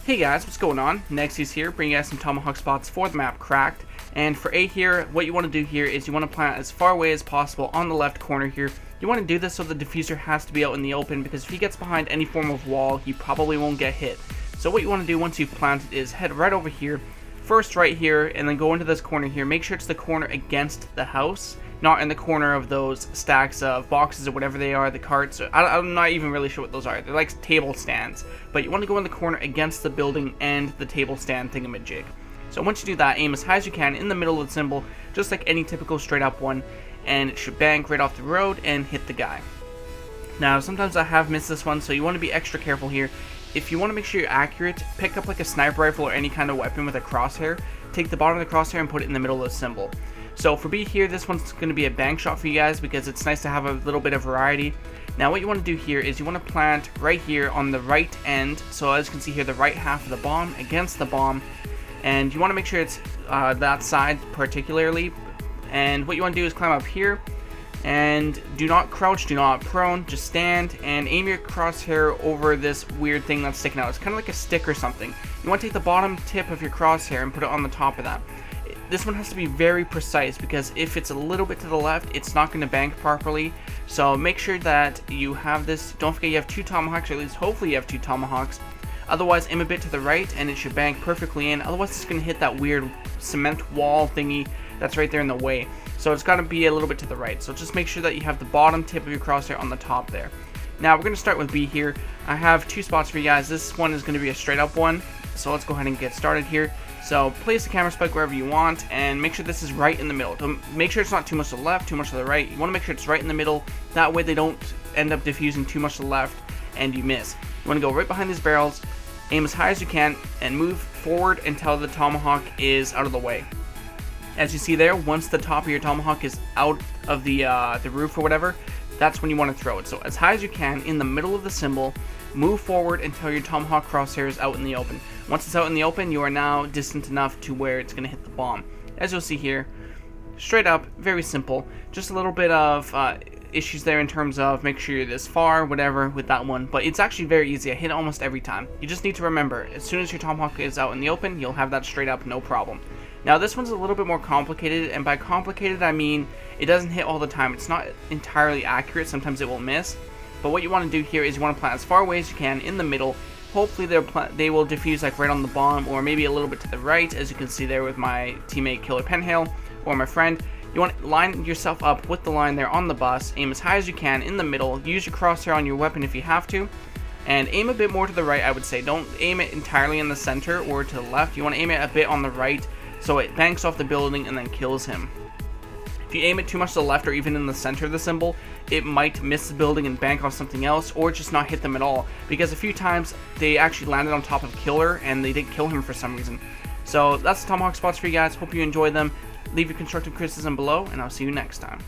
Hey guys, what's going on? Nexus here, bringing you guys some Tomahawk spots for the map Cracked. And for A here, what you want to do here is you want to plant as far away as possible on the left corner here. You want to do this so the diffuser has to be out in the open, because if he gets behind any form of wall, he probably won't get hit. So what you want to do once you've planted is head right over here, first right here, and then go into this corner here. Make sure it's the corner against the house, not in the corner of those stacks of boxes or whatever they are, the carts. I'm not even really sure what those are. They're like table stands. But you want to go in the corner against the building and the table stand thingamajig. So once you do that, aim as high as you can in the middle of the symbol, just like any typical straight up one, and it should bank right off the road and hit the guy. Now, sometimes I have missed this one, so you want to be extra careful here. If you want to make sure you're accurate, pick up like a sniper rifle or any kind of weapon with a crosshair. Take the bottom of the crosshair and put it in the middle of the symbol. So for B here, this one's going to be a bank shot for you guys because it's nice to have a little bit of variety. Now what you want to do here is you want to plant right here on the right end. So as you can see here, the right half of the bomb against the bomb. And you want to make sure it's that side particularly. And what you want to do is climb up here. And do not crouch, do not prone, just stand and aim your crosshair over this weird thing that's sticking out. It's kind of like a stick or something. You want to take the bottom tip of your crosshair and put it on the top of that. This one has to be very precise because if it's a little bit to the left, it's not going to bank properly. So make sure that you have this. Don't forget you have 2 tomahawks, or at least hopefully you have 2 tomahawks. Otherwise, aim a bit to the right and it should bank perfectly in. Otherwise, it's going to hit that weird cement wall thingy that's right there in the way. So it's got to be a little bit to the right. So just make sure that you have the bottom tip of your crosshair on the top there. Now we're going to start with B here. I have 2 spots for you guys. This one is going to be a straight up one. So let's go ahead and get started here. So place the camera spike wherever you want and make sure this is right in the middle. Make sure it's not too much to the left, too much to the right. You want to make sure it's right in the middle. That way they don't end up diffusing too much to the left and you miss. You want to go right behind these barrels, aim as high as you can, and move forward until the tomahawk is out of the way. As you see there, once the top of your tomahawk is out of the roof or whatever, that's when you want to throw it. So as high as you can in the middle of the symbol, move forward until your tomahawk crosshair is out in the open. Once it's out in the open, you are now distant enough to where it's going to hit the bomb. As you'll see here, straight up, very simple. Just a little bit of issues there in terms of make sure you're this far, whatever, with that one. But it's actually very easy. I hit it almost every time. You just need to remember, as soon as your tomahawk is out in the open, you'll have that straight up, no problem. Now this one's a little bit more complicated, and by complicated I mean it doesn't hit all the time. It's not entirely accurate. Sometimes it will miss. But what you want to do here is you want to plant as far away as you can in the middle. Hopefully they will diffuse like right on the bomb, or maybe a little bit to the right, as you can see there with my teammate Killer Penhale or my friend. You want to line yourself up with the line there on the bus, aim as high as you can in the middle, use your crosshair on your weapon if you have to, and aim a bit more to the right, I would say. Don't aim it entirely in the center or to the left. You want to aim it a bit on the right so it banks off the building and then kills him. If you aim it too much to the left or even in the center of the symbol, it might miss the building and bank off something else, or just not hit them at all, because a few times they actually landed on top of Killer and they didn't kill him for some reason. So that's the Tomahawk spots for you guys. Hope you enjoyed them. Leave your constructive criticism below, and I'll see you next time.